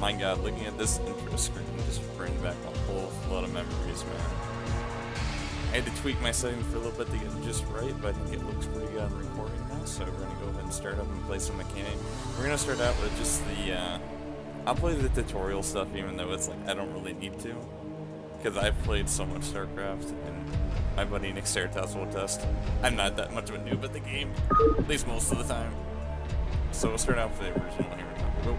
My god, looking at this intro screen just brings back a whole lot of memories, man. I had to tweak my settings for a little bit to get it just right, but I think it looks pretty good on recording now, so we're going to go ahead and start up and play some mechanic. We're going to start out with just the, I'll play the tutorial stuff even though it's like, I don't really need to. Because I've played so much Starcraft, and my buddy Nick Certas will attest. I'm not that much of a noob at the game, at least most of the time. So we'll start out with the original here.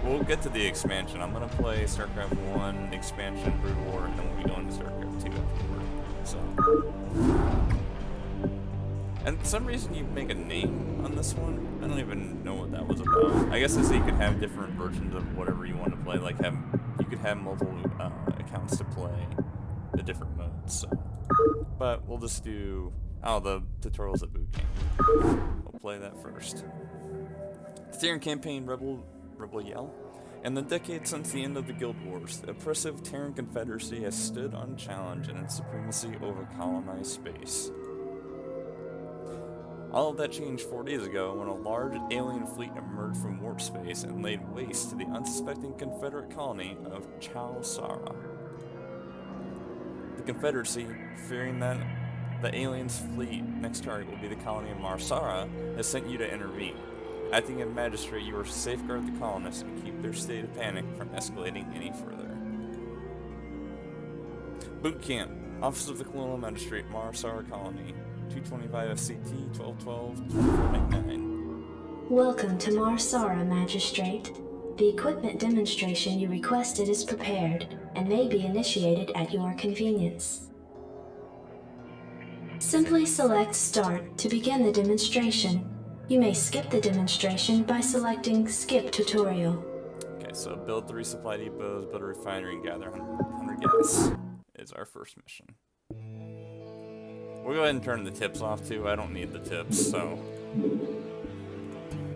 We'll get to the expansion. I'm going to play Starcraft 1, expansion, Brood War, and then we'll be going to Starcraft 2 afterward. So. And for some reason you make a name on this one. I don't even know what that was about. I guess it's so you could have different versions of whatever you want to play. Like you could have multiple accounts to play the different modes. So. But we'll just do the tutorials at boot camp. We'll play that first. The Terran campaign Rebel Yell. In the decades since the end of the Guild Wars, the oppressive Terran Confederacy has stood unchallenged in its supremacy over colonized space. All of that changed 4 days ago when a large alien fleet emerged from warp space and laid waste to the unsuspecting Confederate colony of Chao Sara. The Confederacy, fearing that the aliens' fleet next target will be the colony of Mar Sara, has sent you to intervene. Acting as magistrate, you are to safeguard the colonists and keep their state of panic from escalating any further. Boot Camp. Office of the Colonial Magistrate, Mar Sara Colony. 225 FCT, 1212, 2499. Welcome to Mar Sara, Magistrate. The equipment demonstration you requested is prepared and may be initiated at your convenience. Simply select Start to begin the demonstration. You may skip the demonstration by selecting Skip Tutorial. Okay, so build 3 supply depots, build a refinery, and gather 100 gas is our first mission. We'll go ahead and turn the tips off too. I don't need the tips, so.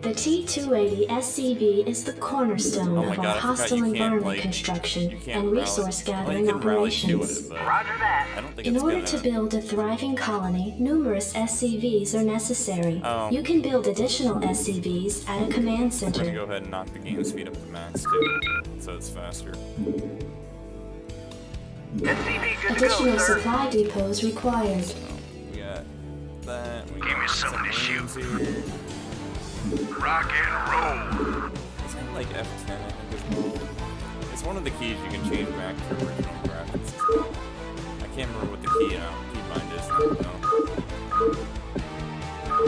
The T-280 SCV is the cornerstone of our hostile environment construction and resource gathering operations. Roger that. In order to build a thriving colony, numerous SCVs are necessary. You can build additional SCVs at a command center. I'm gonna go ahead and knock the game speed up to max too, so it's faster. SCV good Additional to go, sir. supply depots required. So we got that. We Give got me something to rooms shoot. here. Rock and roll. It's kind of like F10, I think, as well. It's one of the keys you can change back to original graphics. I can't remember what the keybind is. No.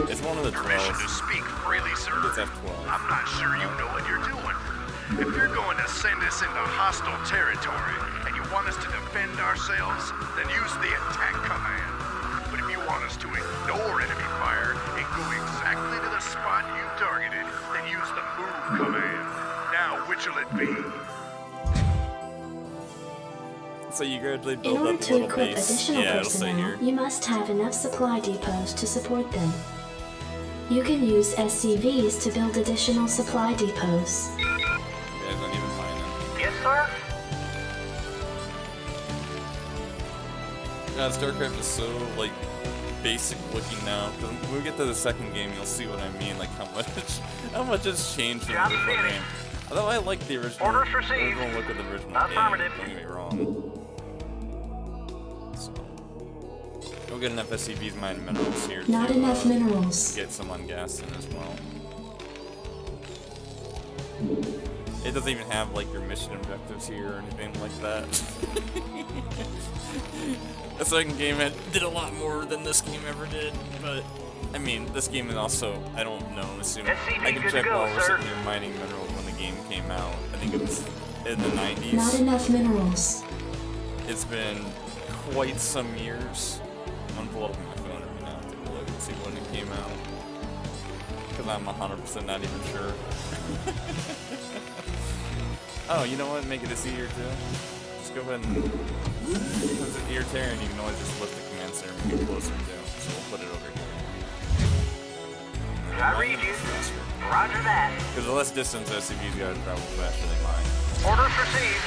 It's one of the 12s. Permission to speak freely, sir. It's F12. I'm not sure you know what you're doing. If you're going to send us into hostile territory and you want us to defend ourselves, then use the attack command. But if you want us to ignore enemy fire and go exactly to the spot you targeted, then use the move command. Now, which'll it be? So you gradually In build order up a to little equip base. additional Yeah, it'll say personnel, here. you must have enough supply depots to support them. You can use SCVs to build additional supply depots. You guys don't even find them. Yes, sir? God, StarCraft is so, like, basic looking now. When we get to the second game, you'll see what I mean, like how much has changed from the Job original finished. game. Although I like the original, Orders received. original look of the original Affirmative. game, don't get me wrong. So, go get enough SCVs, mine minerals here Not to enough minerals. get some on gas in as well. It doesn't even have like your mission objectives here or anything like that. The second game did a lot more than this game ever did, but I mean, this game is also, I don't know, assume SCV I can good to check go, while we're sir. sitting here mining minerals when the game came out. I think it was in the 90s. Not enough minerals. It's been quite some years. I'm gonna pull up my phone every now and take a look and see when it came out. Because I'm 100% not even sure. Oh, you know what? Make it easier too. Just go ahead and, because you're Terran, you can always just lift the command center and make it closer too. So we'll put it over here. I read you. Roger that. Because the less distance SCVs gotta travel faster than mine. Orders received.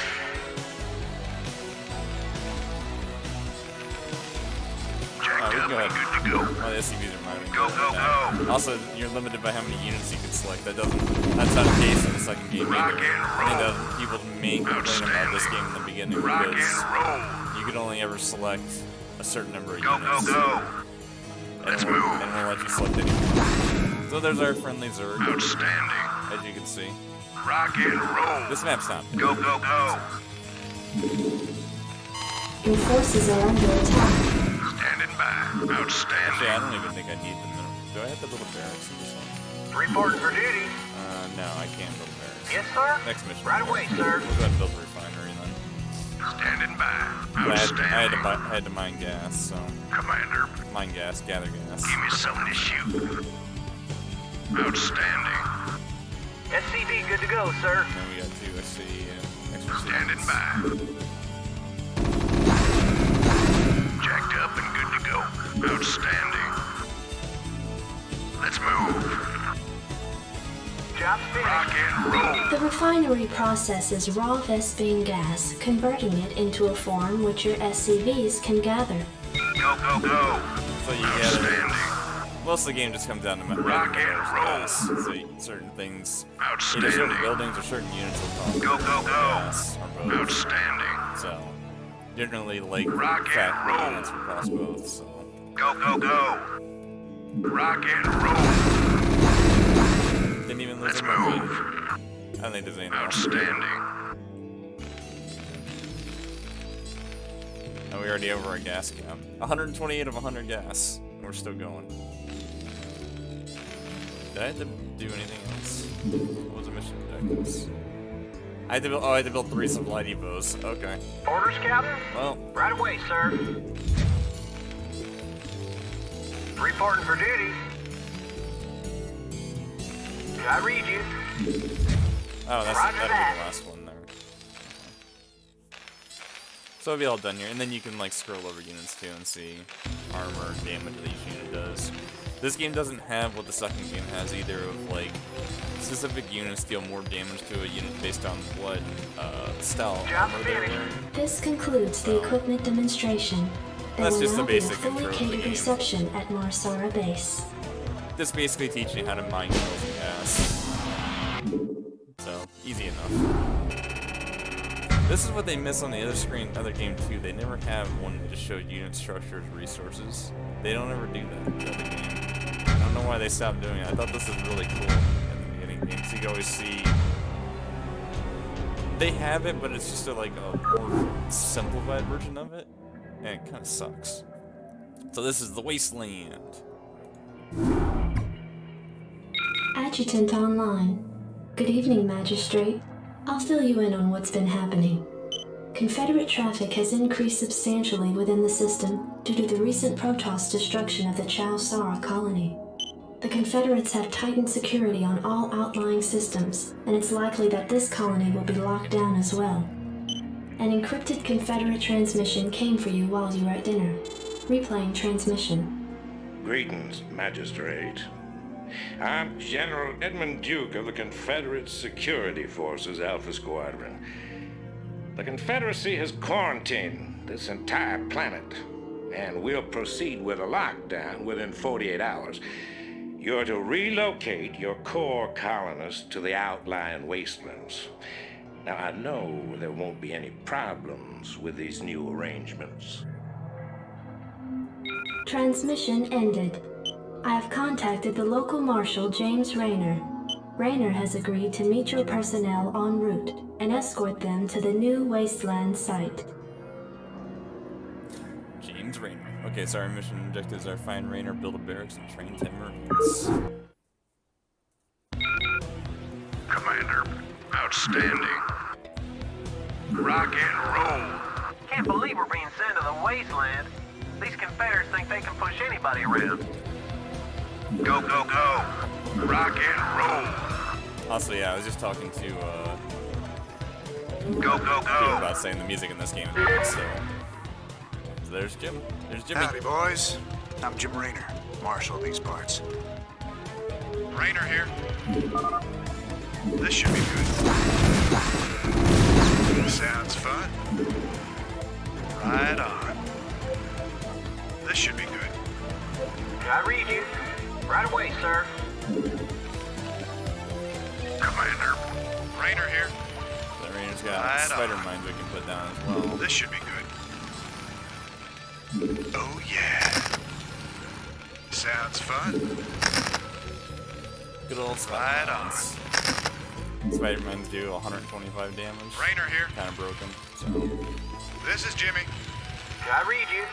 Alright, we can go ahead. Good to go. My SCVs are mining. Go, go, go. Also, you're limited by how many units you can select. That's not the case in the second game either. I think that people main complaint about this game in the beginning because you could only ever select a certain number of units. Go. Let's move. And we'll let you select anything. So there's our friendly Zerg. Outstanding. As you can see. Rock and roll. This map's not bad. Go. Your forces are under attack. Standing by. Outstanding. Actually, I don't even think I need the middle. Do I have to build a barracks in this one? Reporting for duty. No, I can't build a barracks. Yes, sir. Next mission. Right away, sir. We'll go ahead and build a refinery then. Standing by. I Outstanding. had to mine gas, so. Commander, Mine gas, gather gas. give me something to shoot. Outstanding. SCV good to go, sir. And then we got two extra Standing seats. by. Jacked up and good to go. Outstanding. Let's move. Job finished. Rock and roll. The refinery processes raw Vespene gas, converting it into a form which your SCVs can gather. Go. So you gather. Outstanding. Most of the game just comes down to Rock and roll. gas. So certain things, either Outstanding. certain buildings or certain units will Go. call gas or both. Outstanding. So generally, like Rock and factory roll. units will cross both. So Go. Rock and roll. didn't even lose Let's a marine. move. I don't think there's anything else. Outstanding. Oh, we already over our gas cap. 128 of 100 gas. And we're still going. Did I have to do anything else? What was the mission objectives? I had to build 3 supply depots. Okay. Orders, Captain? Well, Right away, sir. Reporting for duty. I read you. oh, that'll Roger be the that. last one there. So it'll be all done here, and then you can like scroll over units too and see armor and damage that each unit does. This game doesn't have what the second game has either, of like specific units deal more damage to a unit based on what style Job armor they're finished. wearing. This concludes the equipment demonstration. There That's will just now the be a basic fully intro of the catered game. reception at Marsara Base. This basically teaches you how to mine minerals and gas. So, easy enough. This is what they miss on the other game too. They never have one that just shows unit structures, resources. They don't ever do that in the other game. I don't know why they stopped doing it. I thought this was really cool in the beginning games. You can always see they have it, but it's just like a more simplified version of it, and it kind of sucks. So this is the Wasteland. Adjutant online. Good evening, Magistrate. I'll fill you in on what's been happening. Confederate traffic has increased substantially within the system due to the recent Protoss destruction of the Chao Sara colony. The Confederates have tightened security on all outlying systems, and it's likely that this colony will be locked down as well. An encrypted Confederate transmission came for you while you were at dinner. Replaying transmission. Greetings, Magistrate. I'm General Edmund Duke of the Confederate Security Forces Alpha Squadron. The Confederacy has quarantined this entire planet, and we'll proceed with a lockdown within 48 hours. You're to relocate your core colonists to the outlying wastelands. Now, I know there won't be any problems with these new arrangements. Transmission ended. I have contacted the local marshal, James Rayner. Rayner has agreed to meet your personnel en route and escort them to the new wasteland site. James Rayner. Okay, so our mission objectives are find Rayner, build a barracks, and train 10 Marines. Commander, outstanding. Rock and roll. Can't believe we're being sent to the wasteland. These Confederates think they can push anybody around. Go. Rock and roll. Also, yeah, I was just talking to Go. about saying the music in this game is good, so there's Jim. There's Jimmy. Howdy, boys. I'm Jim Rayner, marshal of these parts. Rayner here. This should be good. Sounds fun. Right on. This should be good. I read you. Right away, sir. Commander, Rainer here. The Rainer's got Right spider on. mines we can put down as well. This should be good. Oh yeah. Sounds fun. Good old Right spider on. mines. Spider mines do 125 damage. Rainer here. Kind of broken. So This is Jimmy. Can I read you?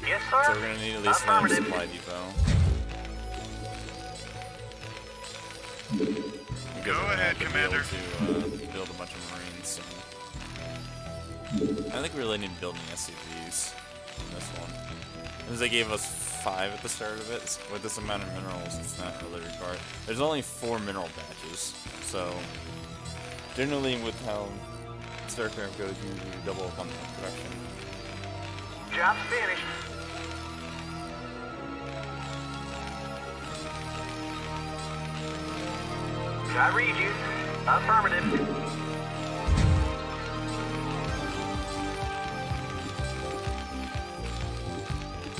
Yes, sir. So we're gonna need at least another Affirmative. supply depot. Because Go we're gonna ahead, have to be Commander. able to build a bunch of Marines soon. I think we really need to build any SCVs in this one. Because they gave us 5 at the start of it. With this amount of minerals, it's not really required. There's only 4 mineral batches, so generally with how Starcraft goes, you usually double up on the production. Job's finished. Can I read you? Affirmative.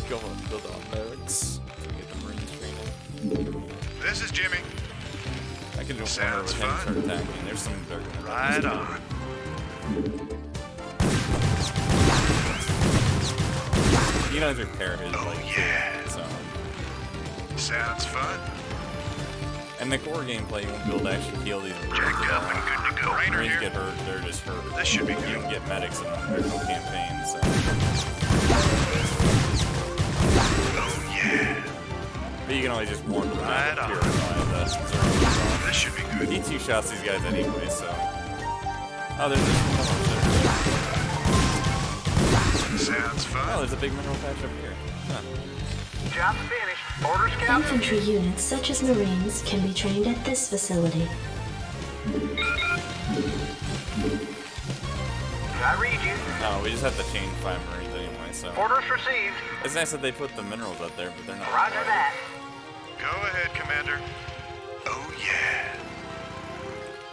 Go and build our barracks to get the Marines training. This is Jimmy. I can just Sounds wonder what fun. start attacking. There's some they're gonna Right on. You know, repair his Oh, like yeah. so. Sounds fun. And the core gameplay, you won't be able to actually heal these Marines Jacked at up all. and good to go. Rainer Marines here. get hurt, they're just hurt. This should be You good. can get medics in them. There's no campaign, so. Oh yeah. But you can always just warn them Right not to on. purify the zone. This should be good. He two-shots these guys anyway, so. Oh, there's just minerals there. Sounds Oh, fun. there's a big mineral patch up here. Huh. Job's finished. Orders, Captain. Infantry units such as Marines can be trained at this facility. Can I read you? No, we just have to change 5 Marines anyway, so. Orders received. It's nice that they put the minerals up there, but they're not. Roger required. that. Go ahead, Commander. Oh yeah.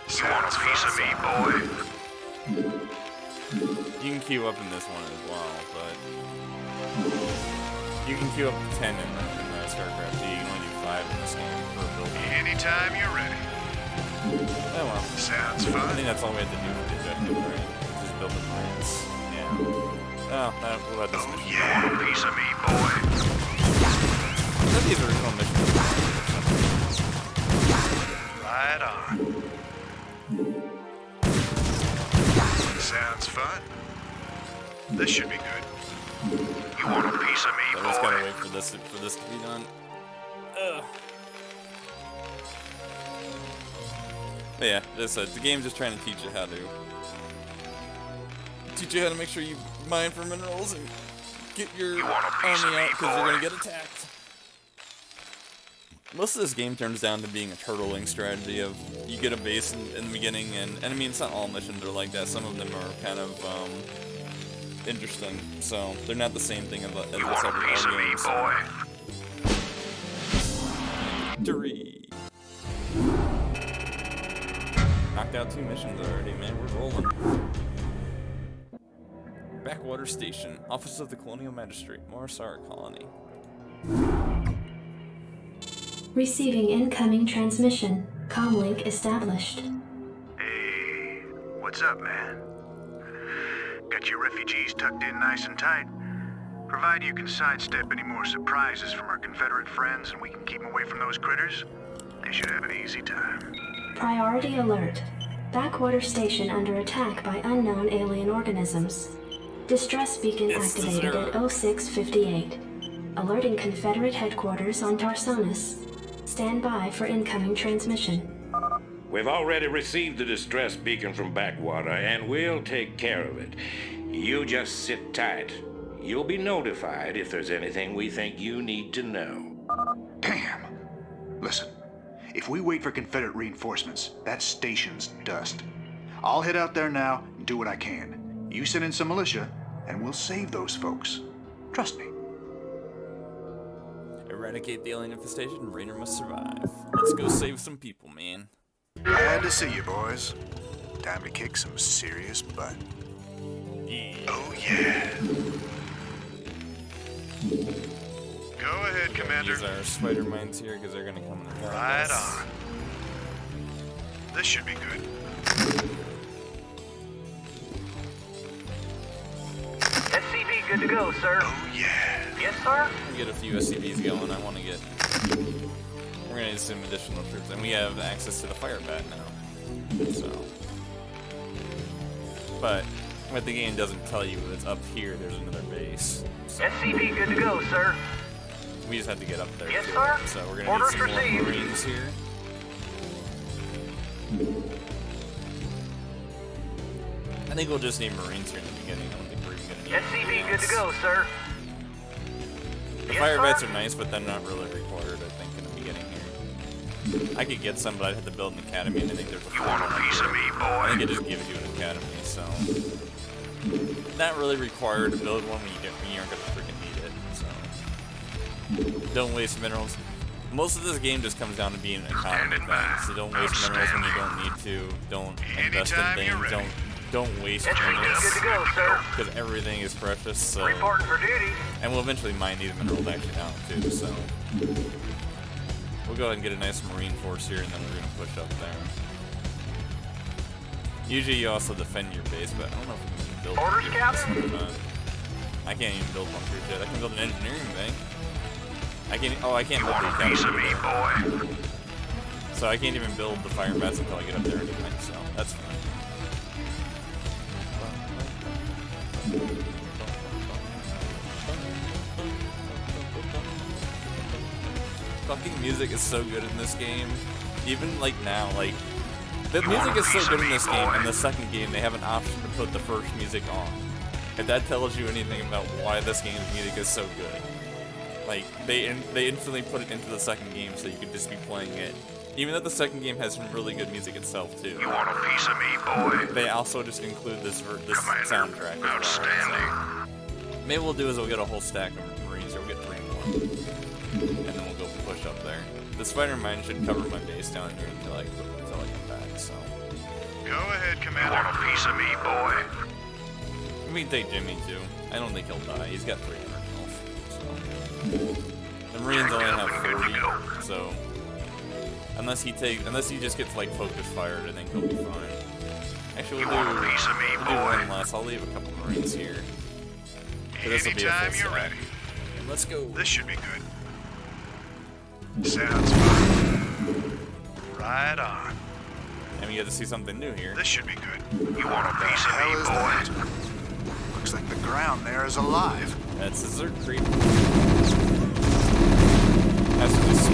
Sounds fun. Of me, boy. You can queue up in this one as well, but you can queue up to 10 in the Starcraft 2. You can only do 5 in this game per build. Anytime you're ready. Oh well. Sounds I fun. think that's all we had to do for the objective, right? Just build the Marines. Yeah. Oh, we'll have this Oh mission. yeah. Want a piece of me, boy. I thought these original missions Right on. Sounds fun. This should be good. You want a piece of me, I just gotta boy? wait for this to be done. Ugh. But yeah, the game's just trying to teach you how to make sure you mine for minerals and get your You want a piece army of me, out because you're boy? gonna get attacked. Most of this game turns down to being a turtling strategy of you get a base in the beginning, and I mean it's not all missions are like that. Some of them are kind of interesting, so they're not the same thing as You this want a every piece of all me, games. boy? Victory! Knocked out 2 missions already, man. We're rolling. Backwater Station, Office of the Colonial Magistrate, Morsar Colony. Receiving incoming transmission. Comlink established. Hey, what's up, man? Got your refugees tucked in nice and tight. Provided you can sidestep any more surprises from our Confederate friends and we can keep them away from those critters, they should have an easy time. Priority alert. Backwater station under attack by unknown alien organisms. Distress beacon It's the activated zero. at 0658. Alerting Confederate headquarters on Tarsonis. Stand by for incoming transmission. We've already received the distress beacon from Backwater, and we'll take care of it. You just sit tight. You'll be notified if there's anything we think you need to know. Damn. Listen, if we wait for Confederate reinforcements, that station's dust. I'll head out there now and do what I can. You send in some militia, and we'll save those folks. Trust me. Eradicate the alien infestation, Rainer must survive. Let's go save some people, man. Glad to see you, boys. Time to kick some serious butt. Yeah. Oh yeah. Go ahead, Commander. Use our spider mines here because they're gonna come and attack Right us. on. This should be good. SCV good to go, sir. Oh, yeah. Yes, sir? Get a few SCVs going. I want to get. We're gonna need some additional troops, and we have access to the fire bat now. So, but what the game doesn't tell you is up here. There's another base. So SCV good to go, sir. we just have to get up there. Yes, too. sir. So we're gonna Orders need some received. more Marines here. I think we'll just need Marines here in the beginning. I don't think we're even gonna need SCV good to Marines. go, sir. The Yes, fire sir. bats are nice, but they're not really required, I think, in the beginning here. I could get some, but I'd have to build an academy, and I think there's a You want a piece of me, I think boy? it just gives you an academy, so not really required to build one when you aren't gonna freaking need it. So don't waste minerals. Most of this game just comes down to being an economy Standing by. thing. So don't waste minerals when you don't need to. Don't invest in Anytime you're things. ready. Don't waste SCV good minerals to go, sir. because everything is precious. So Reporting for duty. and we'll eventually mine these minerals actually out too. So we'll go ahead and get a nice marine force here, and then we're gonna push up there. Usually you also defend your base, but I don't know if we can build Orders, one Captain? or not. I can't even build bunkers yet. I can build an engineering thing. I can't. Oh, I can't You build want the a piece of academy me, either. boy? So I can't even build the fire bats until I get up there anyway. So that's fine. Fucking music is so good in this game. Even like now, like the music is so good in this game. In the second game, they have an option to put the first music on. If that tells you anything about why this game's music is so good, like they instantly put it into the second game so you could just be playing it. Even though the second game has some really good music itself too. You want a piece of me, boy? They also just include this Commander, soundtrack as well. outstanding. So maybe what we'll do is we'll get a whole stack of Marines, or we'll get 3 more, and then we'll go push up there. The spider mine should cover my base down here until I come back. So Go ahead, Commander. You want a piece of me, boy? we can take Jimmy too. I don't think he'll die. He's got 300 health. So the Marines only have 40, so unless he just gets like focus fired, I think he'll be fine. Actually, You want a piece of me, we'll do boy? one less. I'll leave a couple Marines here. So this will be a Anytime full you're stack. ready. And let's go. This should be good. Sounds fine. Right on. And we get to see something new here. This should be good. You want a piece of hell me, is boy? that? Looks like the ground there is alive. That's a Zerg creep. That's just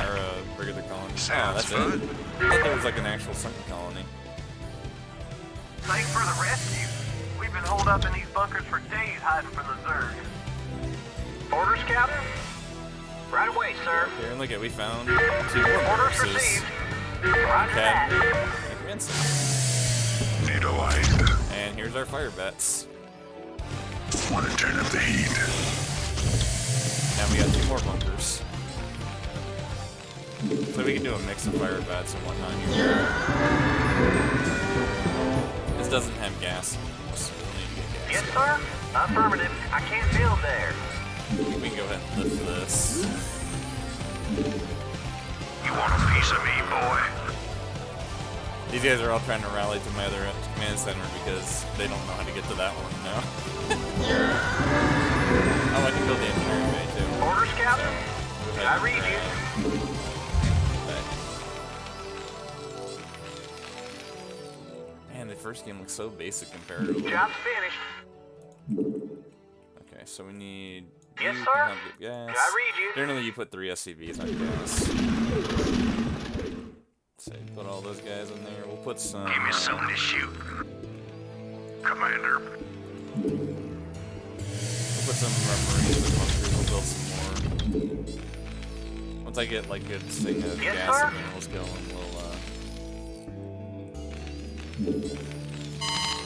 or a regular colony. Sounds that's fun. it. I thought there was like an actual second colony. Thanks for the rescue. We've been holed up in these bunkers for days hiding from the Zerg. Orders, Captain? Right away, sir. Here, and look at we found 2 more Orders boxes. received. Roger that. Need a light. And here's our fire bats. Want to turn up the heat? Now we got 2 more bunkers. So we can do a mix of fire bats and whatnot here. This doesn't have gas, so we'll need to get gas. Yes, sir. Affirmative. I can't build there. We can go ahead and lift this. You want a piece of me, boy? These guys are all trying to rally to my other command center because they don't know how to get to that one now. Oh, I can build the engineering bay too. Orders, Captain? Go ahead I and read grab you. that. Man, the first game looks so basic comparatively. Job's finished. Okay, so we need. Yes, you sir. can have good gas. I read you. Generally, you put 3 SCVs on gas. Say, put all those guys in there. We'll put some. Give me something to shoot. Commander. We'll put some Marines and bunkers. We'll build some more. Once I get like good thing of Yes, gas sir. and minerals going,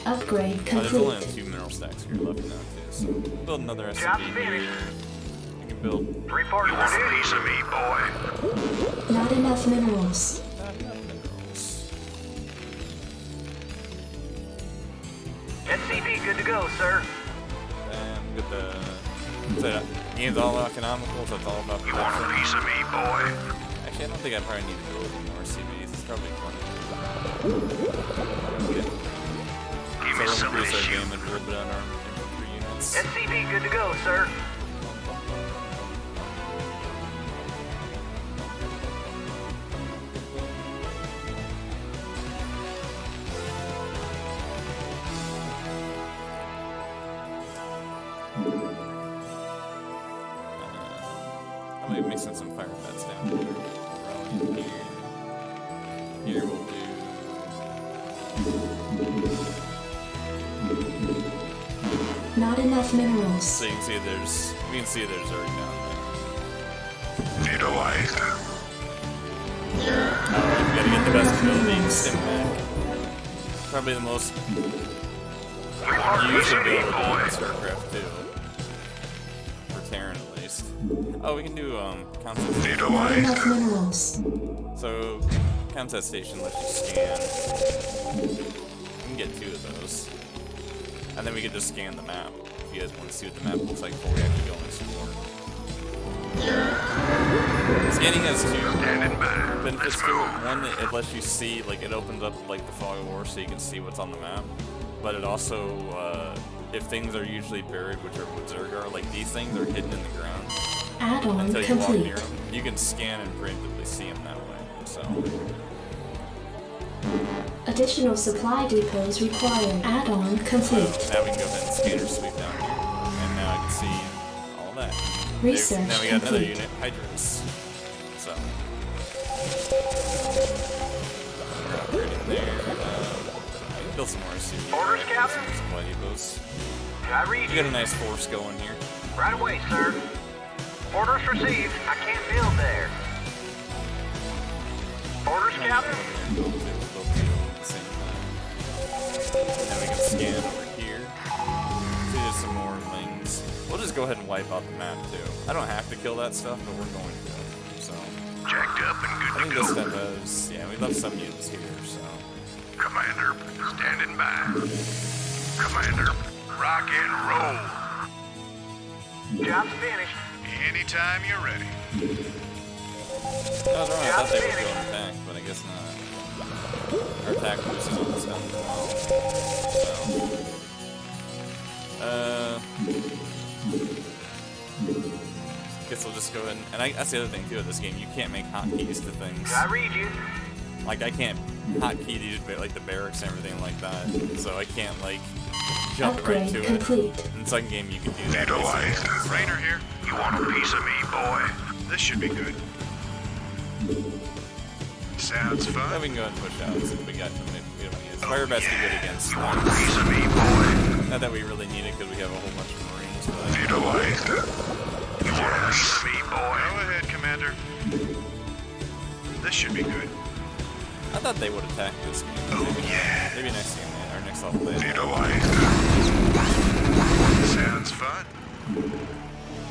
Upgrade there's only complete. 2 mineral stacks here left now too. So we'll build another Job's SCV finished. here. We can build Reporting Want for a duty. piece of me, boy? Not enough minerals. not enough minerals. SCV good to go, sir. And get the. game's all economical, so it's all about You want a production. piece of me, boy? Actually, I don't think I probably need to build any more CVs. It's probably plenty. Give So me we'll some of increase this, our you. damage a little bit on our infantry units. SCV good to go, sir. I'm gonna mix in some fire bats down here. Throw in here. Here we'll do. Not enough minerals. So you can see we can see there's already down there. Need a light. We gotta get the best ability, Stim Back. Probably the most used ability in Starcraft II. For Terran at least. Oh, we can do contest. Need a Not light. enough minerals. So contest station lets you scan. We can get 2 of those. And then we can just scan the map. If you guys want to see what the map looks like before we actually go and explore. Scanning has 2 Standing by. benefits Let's to it. move. One, it lets you see, like, it opens up, like, the fog of war so you can see what's on the map. But it also, if things are usually buried, which are what Zerg are, like, these things are hidden in the ground Add-on until you walk complete. near them. You can scan and preemptively see them that way, so. Additional supply depots required. Add-on complete. Now we can go ahead and scan or sweep down here. And now I can see all that. Research Now we got another complete. unit, Hydras. So. We're upgrading there. I can build some more SUVs. Orders, Captain? Some supply depots. Did I read We you? got a nice force going here. Right away, sir. Orders received. I can't build there. Orders, Captain? We'll do at the same time. And then we can scan over here. See, there's some more lings. We'll just go ahead and wipe out the map too. I don't have to kill that stuff, but we're going to. So Jacked up and I good think to this go. stuff has, yeah, we left some units here. So Commander, standing by. Commander, rock and roll. Job's finished. Anytime you're ready. I was wrong. I thought they would go and attack, but I guess not. Our attack boost is almost done as well. So, guess we'll just go ahead and that's the other thing too of this game. You can't make hotkeys to things. Did I read you? Like I can't hotkey these like the barracks and everything like that. So I can't like jump right Upgrade to it. complete. In the second game you can do that. Need a light. basically. Rainer here. You want a piece of me, boy? This should be good. Sounds Then fun. we can go ahead and push out since we got too many. We don't need it. Fire bats be good against. You want a piece of me, boy? Not that we really need it because we have a whole bunch of Marines. But Need a light. You want a piece of me, boy? Go ahead, Commander. This should be good. I thought they would attack this game. Oh, yeah. Maybe next game, or next level. Need a light. Sounds fun.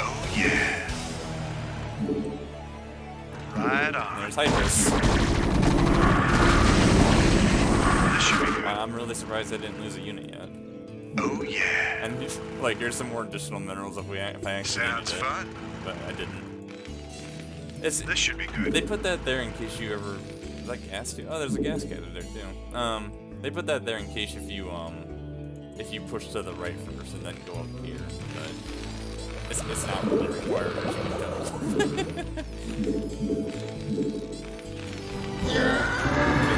Oh, yeah. Right on. There's Hydras. This should be good. I'm really surprised I didn't lose a unit yet. Oh, yeah. And like, here's some more additional minerals if I actually Sounds needed it, fun. but I didn't. It's This should be good. they put that there in case you ever. Is that gas too? Oh, there's a gas cannon there too. They put that there in case if you push to the right first and then go up here, but it's not really required as you can tell.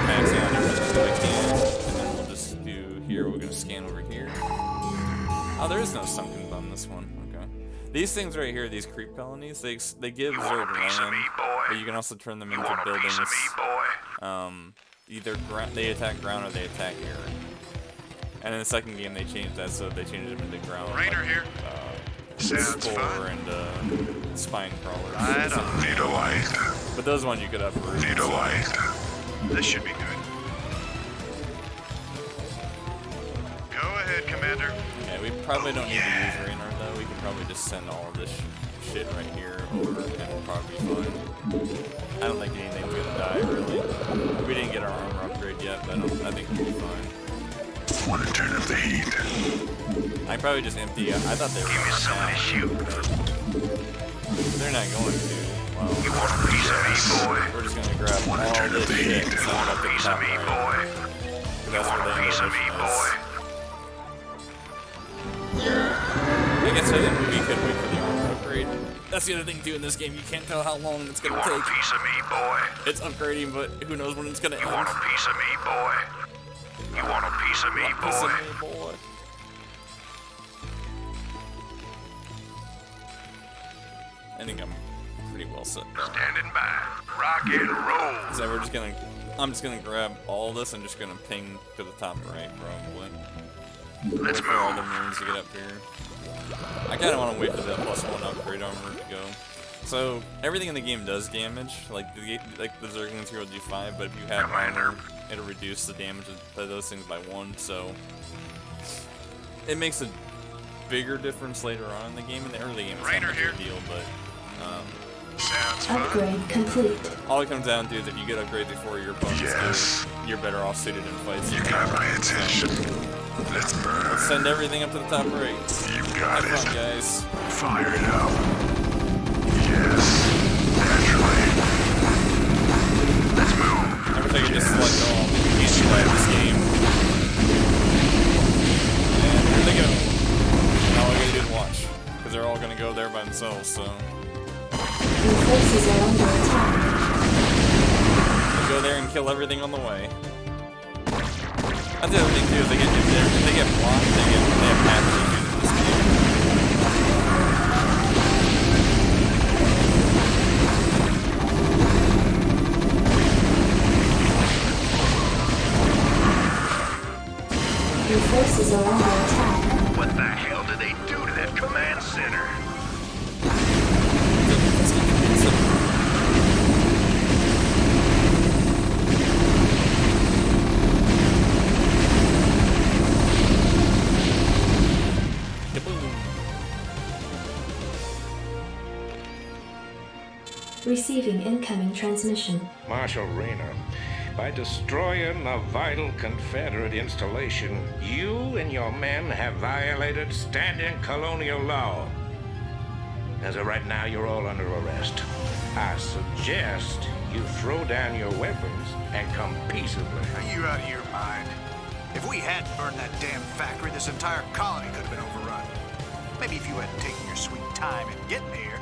Max out everything that I can, and then we'll just do here. We're gonna scan over here. Oh, there is no sunken on this one. Okay. These things right here, these creep colonies, they give You want Zerg a piece of land, me, boy? but you can also turn them You into want a buildings. piece of me, boy? Either they attack ground or they attack air. And in the second game, they changed that, so they changed them into ground. Rainer here. Sounds Spore fun. and spine crawlers. Right on. Need a light. But those ones you could uproot. Need a light. This should be good. Go ahead, Commander. Yeah, we probably don't need to use Raynor though. We can probably just send all of this shit right here over and we'll probably be fine. I don't think anything's gonna die really. We didn't get our armor upgrade yet, but I think we'll be fine. Want to turn up the heat? I probably just empty. I thought they were Give me some of this shoot. They're not going to. Well, You want a piece of me, boy? we're just gonna grab all this shit and send it up to the Piece top of me, right. boy? You That's want where a the piece of me, ammunition is. boy? I guess I think we could wait for the armor upgrade. That's the other thing too in this game. You can't tell how long it's You gonna want a take. piece of me, boy? It's upgrading, but who knows when it's gonna You end. want a piece of me, boy? You want a piece of me, Piece of boy? me, boy. I think I'm pretty well set there. Standing by. Rock and roll. So I'm just gonna grab all this and just gonna ping to the top right, probably. Let's Wait for all the move. marines to get up here. I kinda wanna wait for the +1 upgrade armor to go. So everything in the game does damage, like the Zerglings here will do 5, but if you have armor, it'll reduce the damage of those things by 1. So it makes a bigger difference later on in the game. In the early game, it's not much of a deal, but Sounds fun. Upgrade complete. all it comes down to is if you get upgrades before your opponents Yes. do, you're better off suited in fights. You got my attention. Let's burn. Send everything up to the top right. You got Have fun, it. guys. Fire it up. Yes. Naturally. Let's move. I wish I could just select all. You can't do that in this game. And here they go. Now all I gotta do is watch. Because they're all gonna go there by themselves, so. Your forces are under attack. They go there and kill everything on the way. That's the other thing too, is if they get blocked, they have massive issues in this game. Your forces are under attack. What the hell did they do to that command center? Receiving incoming transmission. Marshal Rayner, by destroying a vital Confederate installation, you and your men have violated standing colonial law. As of right now, you're all under arrest. I suggest you throw down your weapons and come peaceably. Are you out of your mind? If we hadn't burned that damn factory, this entire colony could have been overrun. Maybe if you hadn't taken your sweet time in getting here.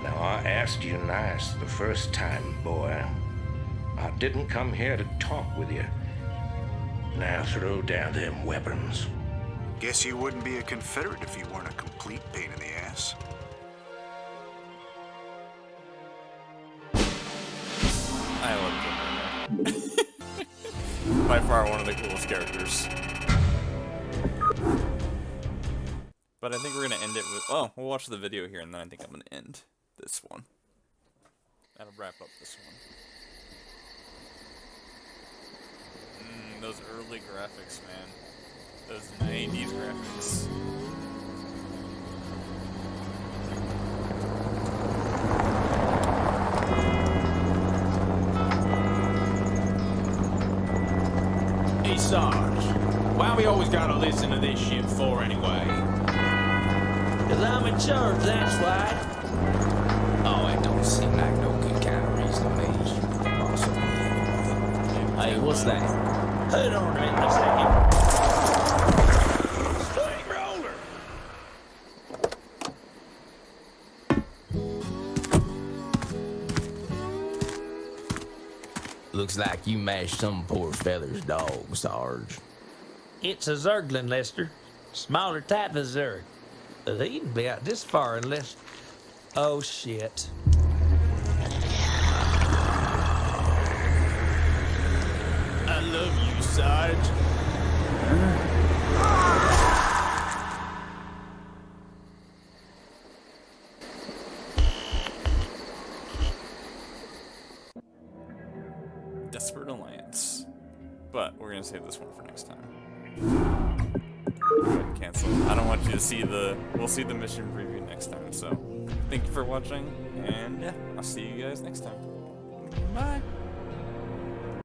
Now, I asked you nice the first time, boy. I didn't come here to talk with you. Now throw down them weapons. Guess you wouldn't be a Confederate if you weren't a complete pain in the ass. I love him. By far one of the coolest characters. But I think we're gonna end it with. Oh, we'll watch the video here, and then I think I'm gonna end this one. That'll wrap up this one. Those early graphics, man. Those 90s graphics. Hey, Sarge, why we always gotta listen to this shit for anyway? 'Cause I'm in charge, that's why. Oh, it don't seem like no good kind of reason to me. Awesome. Hey, what's that? Hold on a minute a second. Steamroller! Looks like you mashed some poor fella's dog, Sarge. It's a Zergling, Lester. Smaller type of Zerg. They wouldn't be out this far unless... Oh, shit. I love you, Sarge. Desperate Alliance. But we're gonna save this one for next time. Cancel. I don't want you to see the. We'll see the mission preview next time. So, thank you for watching, and yeah, I'll see you guys next time. Bye.